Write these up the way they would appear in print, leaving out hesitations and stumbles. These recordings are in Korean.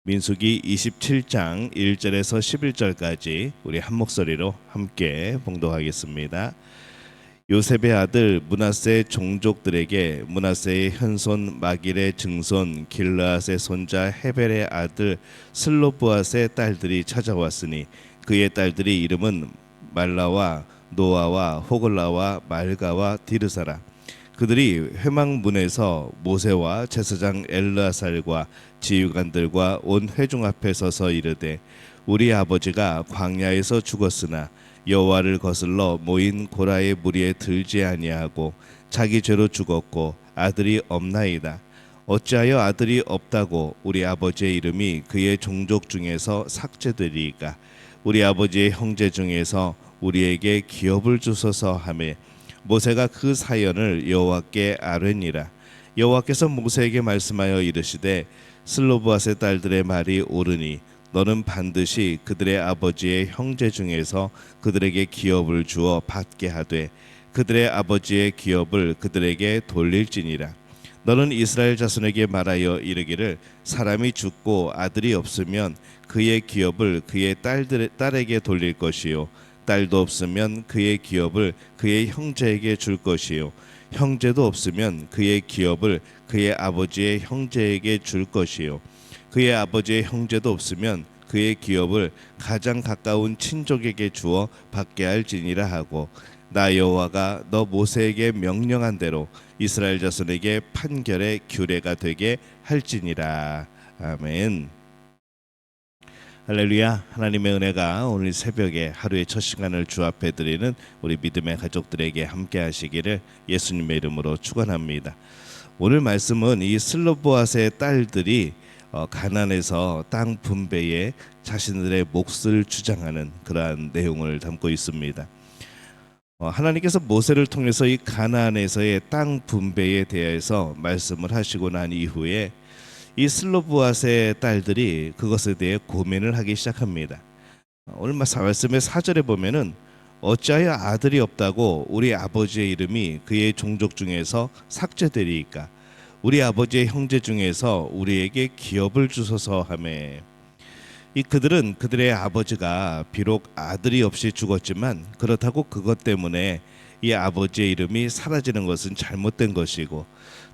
민수기 27장 1절에서 11절까지 우리 한 목소리로 함께 봉독하겠습니다. 요셉의 아들 므낫세 종족들에게 므낫세의 현손 마길의 증손 길르앗의 손자 헤벨의 아들 슬로브앗의 딸들이 찾아왔으니 그의 딸들의 이름은 말라와 노아와 호글라와 말가와 디르사라. 그들이 회막문에서 모세와 제사장 엘르아살과 지휘관들과 온 회중 앞에 서서 이르되 우리 아버지가 광야에서 죽었으나 여호와를 거슬러 모인 고라의 무리에 들지 아니하고 자기 죄로 죽었고 아들이 없나이다. 어찌하여 아들이 없다고 우리 아버지의 이름이 그의 종족 중에서 삭제되리이까. 우리 아버지의 형제 중에서 우리에게 기업을 주소서 하매 모세가 그 사연을 여호와께 아뢰니라. 여호와께서 모세에게 말씀하여 이르시되 슬로브앗의 딸들의 말이 옳으니 너는 반드시 그들의 아버지의 형제 중에서 그들에게 기업을 주어 받게 하되 그들의 아버지의 기업을 그들에게 돌릴지니라. 너는 이스라엘 자손에게 말하여 이르기를 사람이 죽고 아들이 없으면 그의 기업을 그의 딸에게 돌릴 것이요 딸도 없으면 그의 기업을 그의 형제에게 줄 것이요 형제도 없으면 그의 기업을 그의 아버지의 형제에게 줄 것이요 그의 아버지의 형제도 없으면 그의 기업을 가장 가까운 친족에게 주어 받게 할지니라 하고 나 여호와가 너 모세에게 명령한 대로 이스라엘 자손에게 판결의 규례가 되게 할지니라. 아멘. 할렐루야. 하나님의 은혜가 오늘 새벽에 하루의 첫 시간을 주 앞에 드리는 우리 믿음의 가족들에게 함께 하시기를 예수님의 이름으로 축원합니다. 오늘 말씀은 이 슬로브앗의 딸들이 가나안에서 땅 분배에 자신들의 몫을 주장하는 그러한 내용을 담고 있습니다. 하나님께서 모세를 통해서 이 가나안에서의 땅 분배에 대해서 말씀을 하시고 난 이후에 이 슬로브앗의 딸들이 그것에 대해 고민을 하기 시작합니다. 오늘 말씀의 4절에 보면은 어찌하여 아들이 없다고 우리 아버지의 이름이 그의 종족 중에서 삭제되리이까. 우리 아버지의 형제 중에서 우리에게 기업을 주소서 하매. 그들은 그들의 아버지가 비록 아들이 없이 죽었지만 그렇다고 그것 때문에 이 아버지의 이름이 사라지는 것은 잘못된 것이고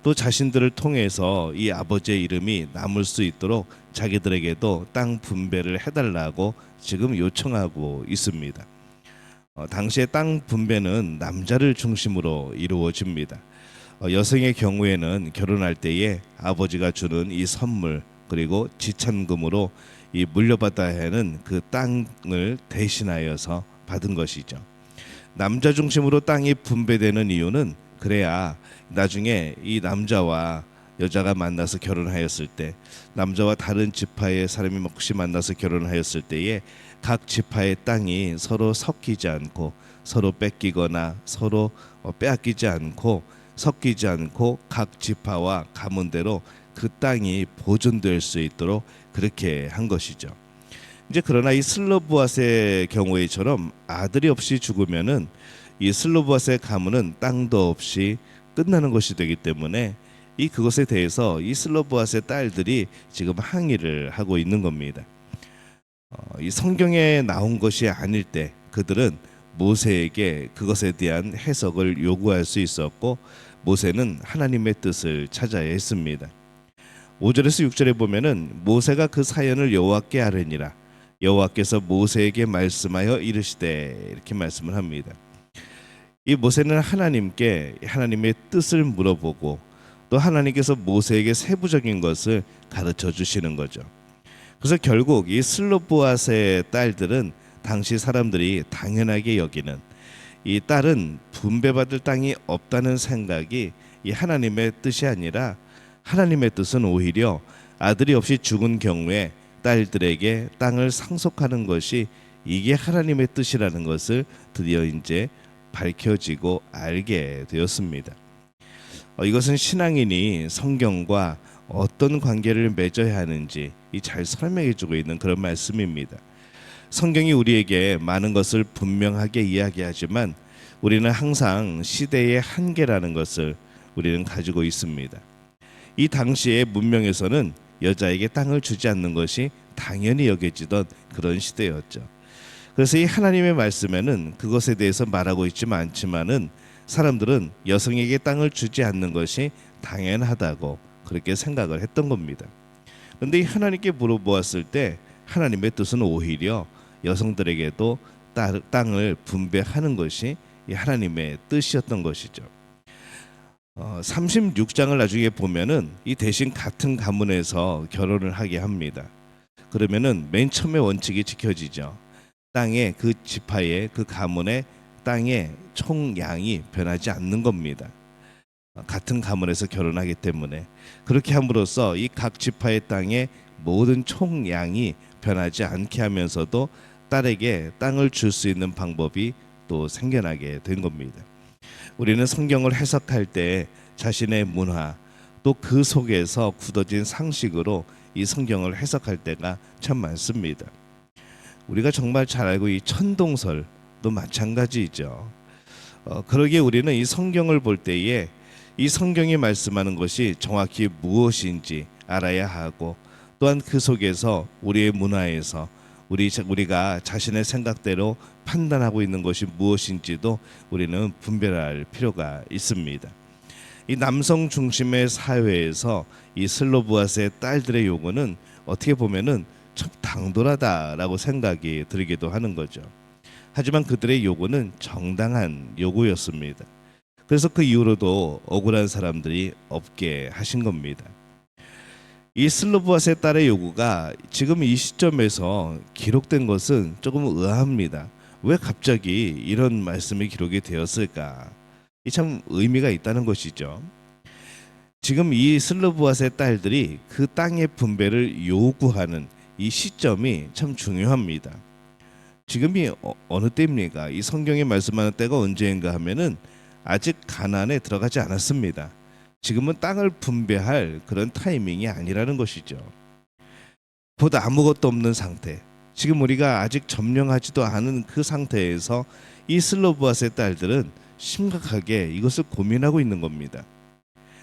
또 자신들을 통해서 이 아버지의 이름이 남을 수 있도록 자기들에게도 땅 분배를 해달라고 지금 요청하고 있습니다. 당시에 땅 분배는 남자를 중심으로 이루어집니다. 여성의 경우에는 결혼할 때에 아버지가 주는 이 선물 그리고 지참금으로 이 물려받아야 하는 그 땅을 대신하여서 받은 것이죠. 남자 중심으로 땅이 분배되는 이유는 그래야 나중에 이 남자와 여자가 만나서 결혼하였을 때 남자와 다른 지파의 사람이 혹시 만나서 결혼하였을 때에 각 지파의 땅이 서로 섞이지 않고 서로 뺏기거나 서로 빼앗기지 않고 섞이지 않고 각 지파와 가문대로 그 땅이 보존될 수 있도록 그렇게 한 것이죠. 이제 그러나 이 슬로브앗의 경우에처럼 아들이 없이 죽으면은 이 슬로브앗의 가문은 땅도 없이 끝나는 것이 되기 때문에 그것에 대해서 이 슬로브앗의 딸들이 지금 항의를 하고 있는 겁니다. 이 성경에 나온 것이 아닐 때 그들은 모세에게 그것에 대한 해석을 요구할 수 있었고 모세는 하나님의 뜻을 찾아야 했습니다. 5절에서 6절에 보면은 모세가 그 사연을 여호와께 아뢰니라. 여호와께서 모세에게 말씀하여 이르시되 이렇게 말씀을 합니다. 이 모세는 하나님께 하나님의 뜻을 물어보고 또 하나님께서 모세에게 세부적인 것을 가르쳐 주시는 거죠. 그래서 결국 이 슬로브앗의 딸들은 당시 사람들이 당연하게 여기는 이 딸은 분배받을 땅이 없다는 생각이 이 하나님의 뜻이 아니라 하나님의 뜻은 오히려 아들이 없이 죽은 경우에 딸들에게 땅을 상속하는 것이 이게 하나님의 뜻이라는 것을 드디어 이제 밝혀지고 알게 되었습니다. 이것은 신앙인이 성경과 어떤 관계를 맺어야 하는지 잘 설명해주고 있는 그런 말씀입니다. 성경이 우리에게 많은 것을 분명하게 이야기하지만 우리는 항상 시대의 한계라는 것을 우리는 가지고 있습니다. 이 당시의 문명에서는 여자에게 땅을 주지 않는 것이 당연히 여겨지던 그런 시대였죠. 그래서 이 하나님의 말씀에는 그것에 대해서 말하고 있지만 않지만은 사람들은 여성에게 땅을 주지 않는 것이 당연하다고 그렇게 생각을 했던 겁니다. 그런데 이 하나님께 물어보았을 때 하나님의 뜻은 오히려 여성들에게도 땅을 분배하는 것이 이 하나님의 뜻이었던 것이죠. 36장을 나중에 보면은 이 대신 같은 가문에서 결혼을 하게 합니다. 그러면은 맨 처음에 원칙이 지켜지죠. 땅의 그 지파의 그 가문의 땅의 총량이 변하지 않는 겁니다. 같은 가문에서 결혼하기 때문에 그렇게 함으로써 이 각 지파의 땅의 모든 총량이 변하지 않게 하면서도 딸에게 땅을 줄 수 있는 방법이 또 생겨나게 된 겁니다. 우리는 성경을 해석할 때 자신의 문화 또 그 속에서 굳어진 상식으로 이 성경을 해석할 때가 참 많습니다. 우리가 정말 잘 알고 이 천동설도 마찬가지이죠. 그러기에 우리는 이 성경을 볼 때에 이 성경이 말씀하는 것이 정확히 무엇인지 알아야 하고 또한 그 속에서 우리의 문화에서 우리가 자신의 생각대로 판단하고 있는 것이 무엇인지도 우리는 분별할 필요가 있습니다. 이 남성 중심의 사회에서 이 슬로브아스의 딸들의 요구는 어떻게 보면은 참 당돌하다라고 생각이 들기도 하는 거죠. 하지만 그들의 요구는 정당한 요구였습니다. 그래서 그 이후로도 억울한 사람들이 없게 하신 겁니다. 이 슬로브아스의 딸의 요구가 지금 이 시점에서 기록된 것은 조금 의아합니다. 왜 갑자기 이런 말씀이 기록이 되었을까? 이 참 의미가 있다는 것이죠. 지금 이 슬로브아스의 딸들이 그 땅의 분배를 요구하는 이 시점이 참 중요합니다. 지금이 어느 때입니까? 이 성경에 말씀하는 때가 언제인가 하면은 아직 가나안에 들어가지 않았습니다. 지금은 땅을 분배할 그런 타이밍이 아니라는 것이죠. 곧 아무것도 없는 상태, 지금 우리가 아직 점령하지도 않은 그 상태에서 이 슬로브아스의 딸들은 심각하게 이것을 고민하고 있는 겁니다.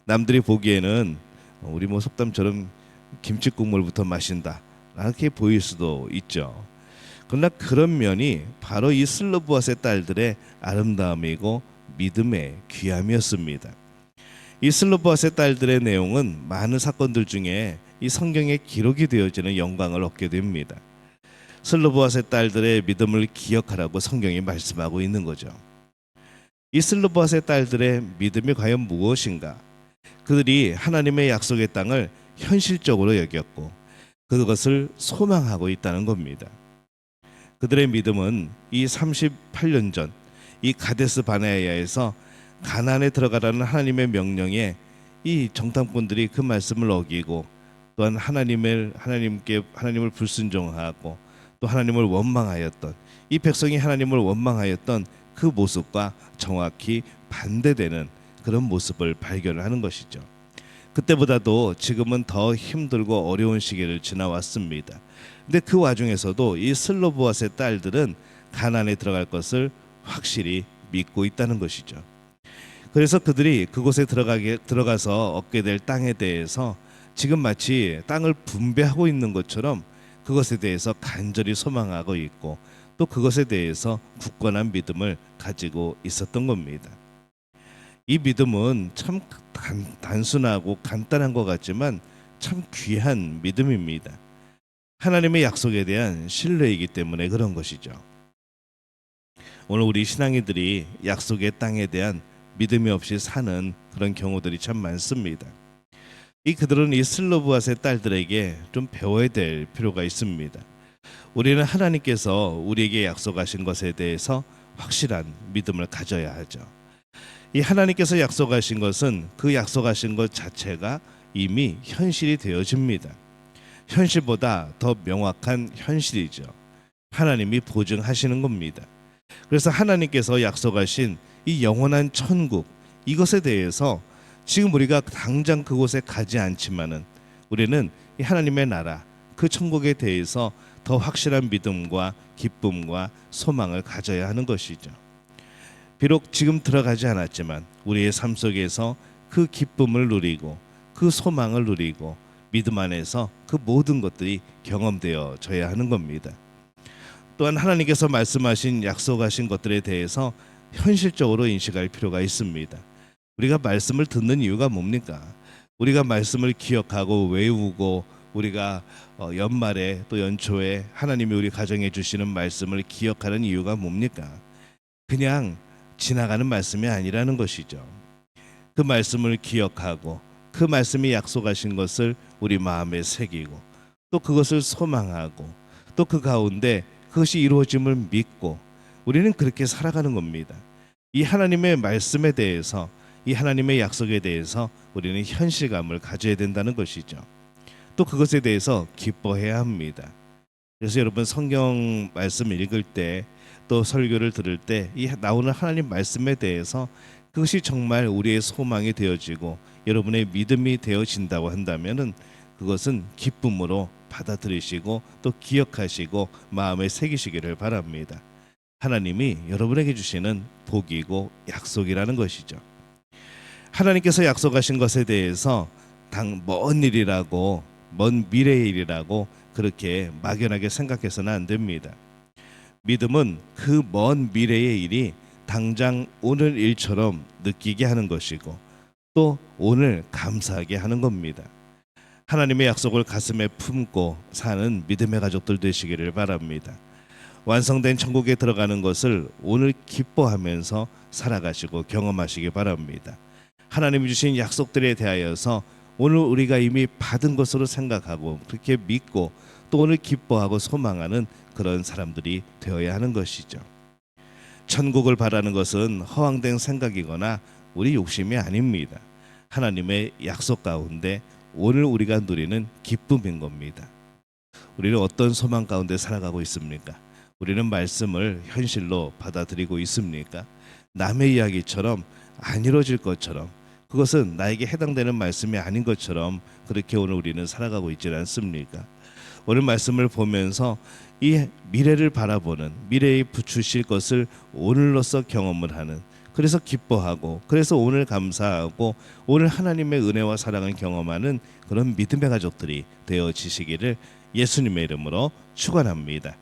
남들이 보기에는 우리 뭐 속담처럼 김치국물부터 마신다 이렇게 보일 수도 있죠. 그러나 그런 면이 바로 이 슬로브아스의 딸들의 아름다움이고 믿음의 귀함이었습니다. 이 슬로브아스의 딸들의 내용은 많은 사건들 중에 이 성경에 기록이 되어지는 영광을 얻게 됩니다. 슬로브아스의 딸들의 믿음을 기억하라고 성경이 말씀하고 있는 거죠. 이 슬로브아스의 딸들의 믿음이 과연 무엇인가? 그들이 하나님의 약속의 땅을 현실적으로 여겼고 그것을 소망하고 있다는 겁니다. 그들의 믿음은 이 38년 전 이 가데스 바네아에서 가나안에 들어가라는 하나님의 명령에 이 정탐꾼들이 그 말씀을 어기고 또한 하나님을 불순종하고 또 하나님을 원망하였던 이 백성이 하나님을 원망하였던 그 모습과 정확히 반대되는 그런 모습을 발견하는 것이죠. 그때보다도 지금은 더 힘들고 어려운 시기를 지나왔습니다. 근데 그 와중에서도 이 슬로브아스의 딸들은 가나안에 들어갈 것을 확실히 믿고 있다는 것이죠. 그래서 그들이 그곳에 들어가서 얻게 될 땅에 대해서 지금 마치 땅을 분배하고 있는 것처럼 그것에 대해서 간절히 소망하고 있고 또 그것에 대해서 굳건한 믿음을 가지고 있었던 겁니다. 이 믿음은 참 단순하고 간단한 것 같지만 참 귀한 믿음입니다. 하나님의 약속에 대한 신뢰이기 때문에 그런 것이죠. 오늘 우리 신앙인들이 약속의 땅에 대한 믿음이 없이 사는 그런 경우들이 참 많습니다. 그들은 이 슬로브아스의 딸들에게 좀 배워야 될 필요가 있습니다. 우리는 하나님께서 우리에게 약속하신 것에 대해서 확실한 믿음을 가져야 하죠. 이 하나님께서 약속하신 것은 그 약속하신 것 자체가 이미 현실이 되어집니다. 현실보다 더 명확한 현실이죠. 하나님이 보증하시는 겁니다. 그래서 하나님께서 약속하신 이 영원한 천국, 이것에 대해서 지금 우리가 당장 그곳에 가지 않지만은 우리는 이 하나님의 나라, 그 천국에 대해서 더 확실한 믿음과 기쁨과 소망을 가져야 하는 것이죠. 비록 지금 들어가지 않았지만 우리의 삶 속에서 그 기쁨을 누리고 그 소망을 누리고 믿음 안에서 그 모든 것들이 경험되어져야 하는 겁니다. 또한 하나님께서 말씀하신 약속하신 것들에 대해서 현실적으로 인식할 필요가 있습니다. 우리가 말씀을 듣는 이유가 뭡니까? 우리가 말씀을 기억하고 외우고 우리가 연말에 또 연초에 하나님이 우리 가정에 주시는 말씀을 기억하는 이유가 뭡니까? 그냥 지나가는 말씀이 아니라는 것이죠. 그 말씀을 기억하고 그 말씀이 약속하신 것을 우리 마음에 새기고 또 그것을 소망하고 또 그 가운데 그것이 이루어짐을 믿고 우리는 그렇게 살아가는 겁니다. 이 하나님의 말씀에 대해서 이 하나님의 약속에 대해서 우리는 현실감을 가져야 된다는 것이죠. 또 그것에 대해서 기뻐해야 합니다. 그래서 여러분 성경 말씀 읽을 때 또 설교를 들을 때 이 나오는 하나님 말씀에 대해서 그것이 정말 우리의 소망이 되어지고 여러분의 믿음이 되어진다고 한다면은 그것은 기쁨으로 받아들이시고 또 기억하시고 마음에 새기시기를 바랍니다. 하나님이 여러분에게 주시는 복이고 약속이라는 것이죠. 하나님께서 약속하신 것에 대해서 먼 일이라고 먼 미래의 일이라고 그렇게 막연하게 생각해서는 안 됩니다. 믿음은 그 먼 미래의 일이 당장 오늘 일처럼 느끼게 하는 것이고 또 오늘 감사하게 하는 겁니다. 하나님의 약속을 가슴에 품고 사는 믿음의 가족들 되시기를 바랍니다. 완성된 천국에 들어가는 것을 오늘 기뻐하면서 살아가시고 경험하시기 바랍니다. 하나님이 주신 약속들에 대하여서 오늘 우리가 이미 받은 것으로 생각하고 그렇게 믿고 또 오늘 기뻐하고 소망하는 그런 사람들이 되어야 하는 것이죠. 천국을 바라는 것은 허황된 생각이거나 우리 욕심이 아닙니다. 하나님의 약속 가운데 오늘 우리가 누리는 기쁨인 겁니다. 우리는 어떤 소망 가운데 살아가고 있습니까? 우리는 말씀을 현실로 받아들이고 있습니까? 남의 이야기처럼 안 이루어질 것처럼 그것은 나에게 해당되는 말씀이 아닌 것처럼 그렇게 오늘 우리는 살아가고 있지 않습니까? 오늘 말씀을 보면서 이 미래를 바라보는 미래에 부추실 것을 오늘로서 경험을 하는 그래서 기뻐하고 그래서 오늘 감사하고 오늘 하나님의 은혜와 사랑을 경험하는 그런 믿음의 가족들이 되어지시기를 예수님의 이름으로 축원합니다.